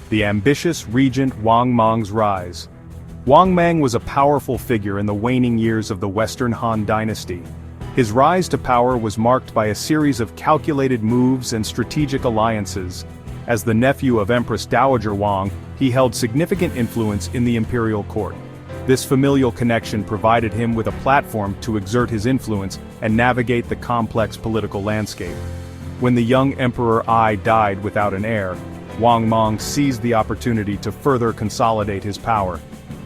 The ambitious regent Wang Mang's rise. Wang Mang was a powerful figure in the waning years of the Western Han Dynasty. His rise to power was marked by a series of calculated moves and strategic alliances. As the nephew of Empress Dowager Wang, he held significant influence in the imperial court. This familial connection provided him with a platform to exert his influence and navigate the complex political landscape. When the young Emperor Ai died without an heir, Wang Mang seized the opportunity to further consolidate his power.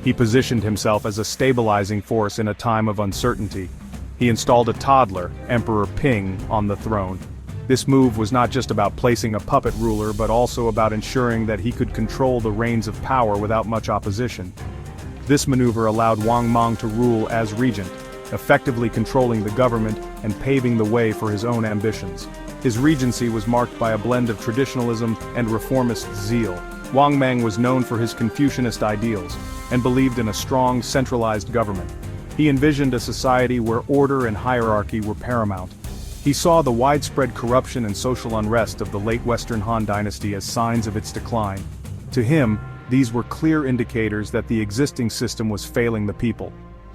He positioned himself as a stabilizing force in a time of uncertainty. He installed a toddler, Emperor Ping, on the throne. This move was not just about placing a puppet ruler but also about ensuring that he could control the reins of power without much opposition. This maneuver allowed Wang Mang to rule as regent, effectively controlling the government and paving the way for his own ambitions. His regency was marked by a blend of traditionalism and reformist zeal. Wang Mang was known for his Confucianist ideals, and believed in a strong, centralized government. He envisioned a society where order and hierarchy were paramount. He saw the widespread corruption and social unrest of the late Western Han Dynasty as signs of its decline. To him, these were clear indicators that the existing system was failing the people.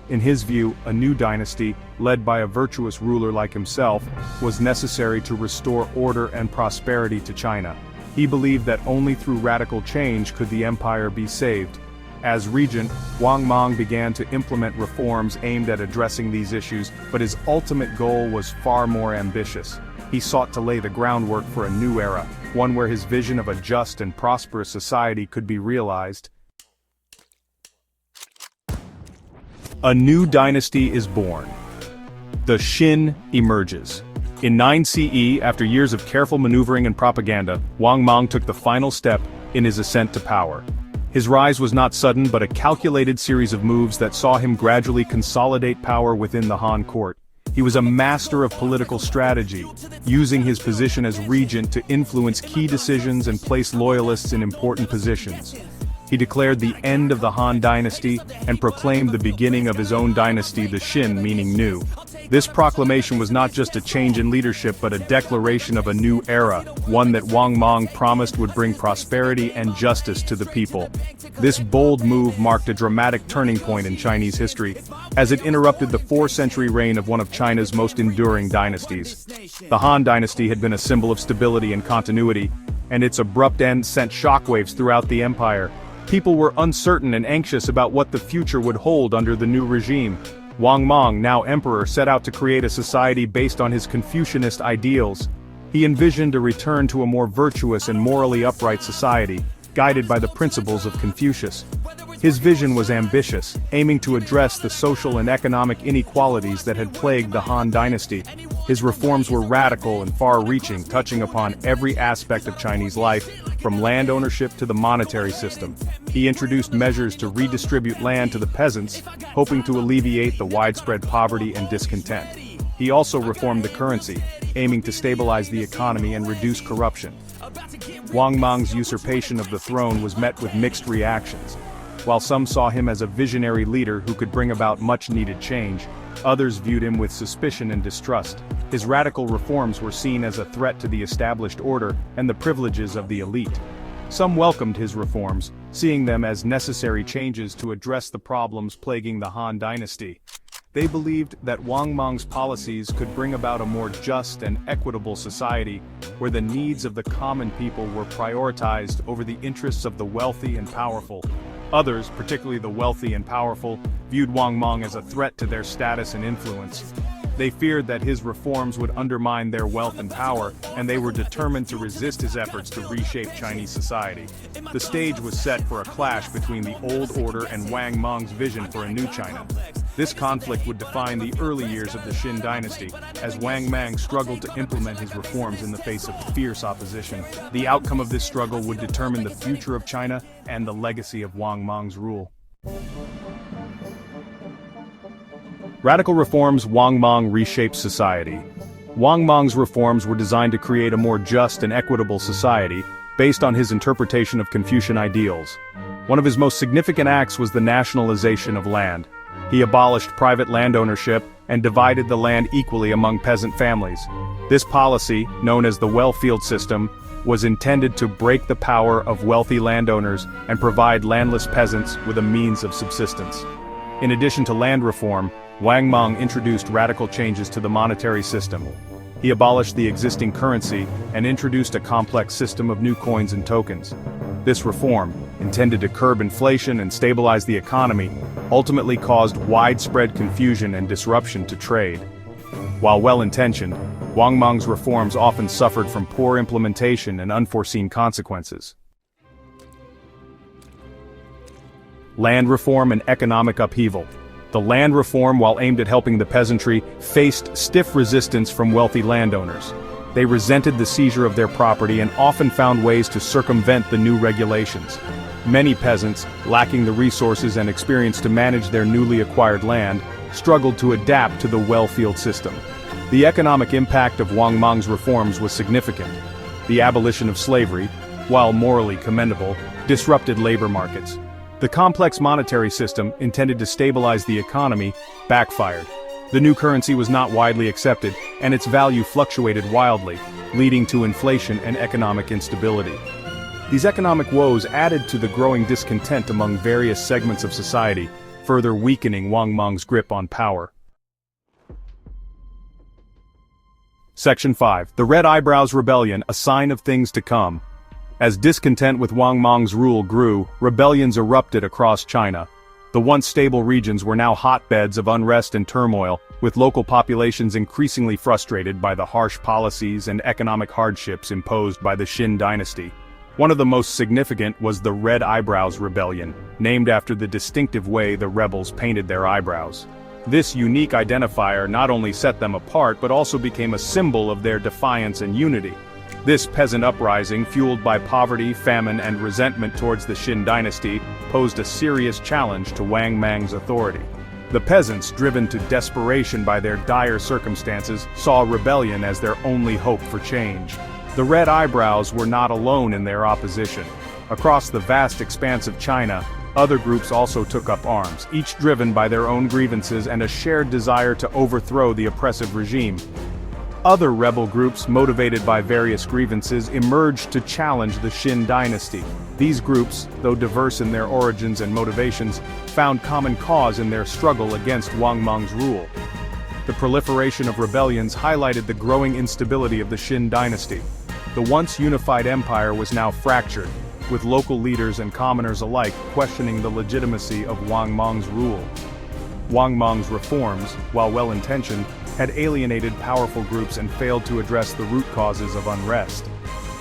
In his view, a new dynasty, led by a virtuous ruler like himself, was necessary to restore order and prosperity to China. He believed that only through radical change could the empire be saved. As regent, Wang Mang began to implement reforms aimed at addressing these issues, but his ultimate goal was far more ambitious. He sought to lay the groundwork for a new era, one where his vision of a just and prosperous society could be realized. A new dynasty is born. The Xin emerges. In 9 CE, after years of careful maneuvering and propaganda, Wang Mang took the final step in his ascent to power. His rise was not sudden but a calculated series of moves that saw him gradually consolidate power within the Han court. He was a master of political strategy, using his position as regent to influence key decisions and place loyalists in important positions. He declared the end of the Han dynasty and proclaimed the beginning of his own dynasty, the Xin, meaning new. This proclamation was not just a change in leadership but a declaration of a new era, one that Wang Mang promised would bring prosperity and justice to the people. This bold move marked a dramatic turning point in Chinese history, as it interrupted the 4-century reign of one of China's most enduring dynasties. The Han dynasty had been a symbol of stability and continuity, and its abrupt end sent shockwaves throughout the empire. People were uncertain and anxious about what the future would hold under the new regime. Wang Mang, now emperor, set out to create a society based on his Confucianist ideals. He envisioned a return to a more virtuous and morally upright society, guided by the principles of Confucius. His vision was ambitious, aiming to address the social and economic inequalities that had plagued the Han dynasty. His reforms were radical and far-reaching, touching upon every aspect of Chinese life, from land ownership to the monetary system. He introduced measures to redistribute land to the peasants, hoping to alleviate the widespread poverty and discontent. He also reformed the currency, aiming to stabilize the economy and reduce corruption. Wang Mang's usurpation of the throne was met with mixed reactions. While some saw him as a visionary leader who could bring about much-needed change, others viewed him with suspicion and distrust. His radical reforms were seen as a threat to the established order and the privileges of the elite. Some welcomed his reforms, seeing them as necessary changes to address the problems plaguing the Han dynasty. They believed that Wang Mang's policies could bring about a more just and equitable society, where the needs of the common people were prioritized over the interests of the wealthy and powerful. Others, particularly the wealthy and powerful, viewed Wang Mang as a threat to their status and influence. They feared that his reforms would undermine their wealth and power, and they were determined to resist his efforts to reshape Chinese society. The stage was set for a clash between the old order and Wang Mang's vision for a new China. This conflict would define the early years of the Xin dynasty, as Wang Mang struggled to implement his reforms in the face of fierce opposition. The outcome of this struggle would determine the future of China and the legacy of Wang Mang's rule. Radical reforms. Wang Mang reshaped society. Wang Mang's reforms were designed to create a more just and equitable society, based on his interpretation of Confucian ideals. One of his most significant acts was the nationalization of land. He abolished private land ownership and divided the land equally among peasant families. This policy, known as the well-field system, was intended to break the power of wealthy landowners and provide landless peasants with a means of subsistence. In addition to land reform, Wang Mang introduced radical changes to the monetary system. He abolished the existing currency and introduced a complex system of new coins and tokens. This reform, intended to curb inflation and stabilize the economy, ultimately caused widespread confusion and disruption to trade. While well-intentioned, Wang Mang's reforms often suffered from poor implementation and unforeseen consequences. Land reform and economic upheaval. The land reform, while aimed at helping the peasantry, faced stiff resistance from wealthy landowners. They resented the seizure of their property and often found ways to circumvent the new regulations. Many peasants, lacking the resources and experience to manage their newly acquired land, struggled to adapt to the well-field system. The economic impact of Wang Mang's reforms was significant. The abolition of slavery, while morally commendable, disrupted labor markets. The complex monetary system, intended to stabilize the economy, backfired. The new currency was not widely accepted, and its value fluctuated wildly, leading to inflation and economic instability. These economic woes added to the growing discontent among various segments of society, further weakening Wang Mang's grip on power. Section 5. The Red Eyebrows Rebellion, a sign of things to come. As discontent with Wang Mang's rule grew, rebellions erupted across China. The once stable regions were now hotbeds of unrest and turmoil, with local populations increasingly frustrated by the harsh policies and economic hardships imposed by the Xin Dynasty. One of the most significant was the Red Eyebrows Rebellion, named after the distinctive way the rebels painted their eyebrows. This unique identifier not only set them apart but also became a symbol of their defiance and unity. This peasant uprising, fueled by poverty, famine, and resentment towards the Xin Dynasty, posed a serious challenge to Wang Mang's authority. The peasants, driven to desperation by their dire circumstances, saw rebellion as their only hope for change. The Red Eyebrows were not alone in their opposition. Across the vast expanse of China, other groups also took up arms, each driven by their own grievances and a shared desire to overthrow the oppressive regime. Other rebel groups, motivated by various grievances, emerged to challenge the Xin Dynasty. These groups, though diverse in their origins and motivations, found common cause in their struggle against Wang Mang's rule. The proliferation of rebellions highlighted the growing instability of the Xin Dynasty. The once unified empire was now fractured, with local leaders and commoners alike questioning the legitimacy of Wang Mang's rule. Wang Mang's reforms, while well-intentioned, had alienated powerful groups and failed to address the root causes of unrest.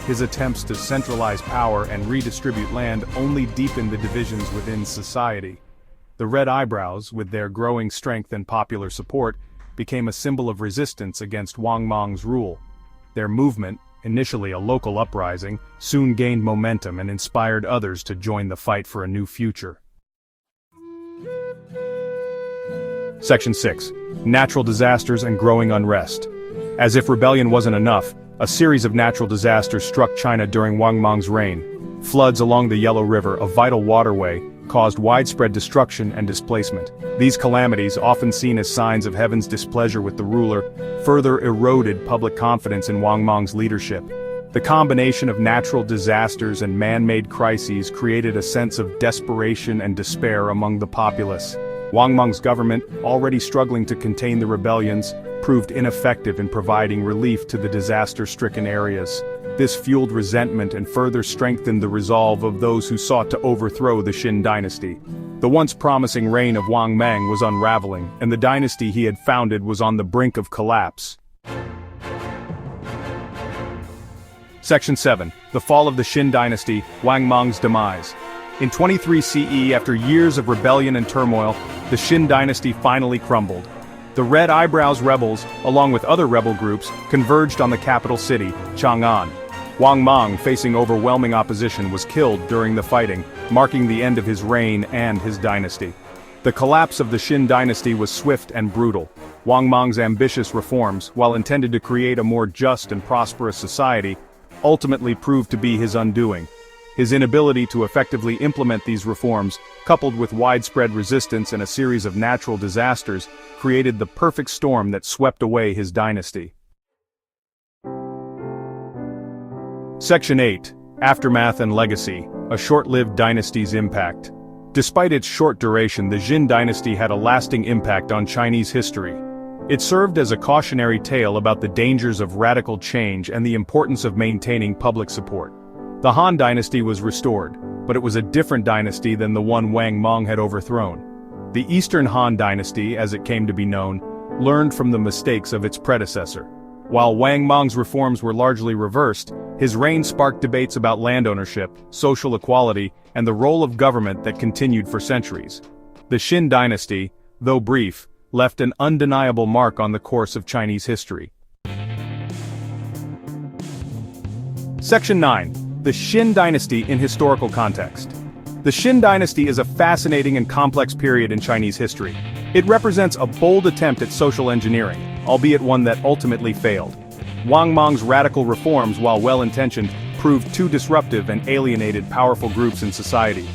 His attempts to centralize power and redistribute land only deepened the divisions within society. The Red Eyebrows, with their growing strength and popular support, became a symbol of resistance against Wang Mang's rule. Their movement, initially a local uprising, soon gained momentum and inspired others to join the fight for a new future. Section 6. Natural disasters and growing unrest. As if rebellion wasn't enough, a series of natural disasters struck China during Wang Mang's reign. Floods along the Yellow River, a vital waterway, caused widespread destruction and displacement. These calamities, often seen as signs of heaven's displeasure with the ruler, further eroded public confidence in Wang Mang's leadership. The combination of natural disasters and man-made crises created a sense of desperation and despair among the populace. Wang Mang's government, already struggling to contain the rebellions, proved ineffective in providing relief to the disaster-stricken areas. This fueled resentment and further strengthened the resolve of those who sought to overthrow the Xin Dynasty. The once promising reign of Wang Mang was unraveling, and the dynasty he had founded was on the brink of collapse. Section 7. The Fall of the Xin Dynasty, Wang Mang's Demise. In 23 CE, after years of rebellion and turmoil, the Xin Dynasty finally crumbled. The Red Eyebrows rebels, along with other rebel groups, converged on the capital city, Chang'an. Wang Mang, facing overwhelming opposition, was killed during the fighting, marking the end of his reign and his dynasty. The collapse of the Xin Dynasty was swift and brutal. Wang Mang's ambitious reforms, while intended to create a more just and prosperous society, ultimately proved to be his undoing. His inability to effectively implement these reforms, coupled with widespread resistance and a series of natural disasters, created the perfect storm that swept away his dynasty. Section 8. Aftermath and Legacy, a short-lived dynasty's impact. Despite its short duration, the Xin dynasty had a lasting impact on Chinese history. It served as a cautionary tale about the dangers of radical change and the importance of maintaining public support. The Han dynasty was restored, but it was a different dynasty than the one Wang Mang had overthrown. The Eastern Han dynasty, as it came to be known, learned from the mistakes of its predecessor. While Wang Mang's reforms were largely reversed, his reign sparked debates about land ownership, social equality, and the role of government that continued for centuries. The Xin dynasty, though brief, left an undeniable mark on the course of Chinese history. Section 9. The Xin dynasty in historical context. The Xin dynasty is a fascinating and complex period in Chinese history. It represents a bold attempt at social engineering, albeit one that ultimately failed. Wang Mang's radical reforms, while well-intentioned, proved too disruptive and alienated powerful groups in society.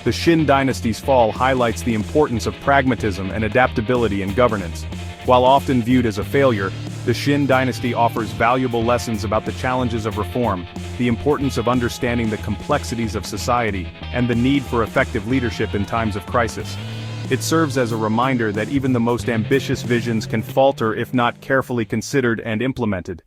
The Xin dynasty's fall highlights the importance of pragmatism and adaptability in governance. While often viewed as a failure, the Xin dynasty offers valuable lessons about the challenges of reform, the importance of understanding the complexities of society, and the need for effective leadership in times of crisis. It serves as a reminder that even the most ambitious visions can falter if not carefully considered and implemented.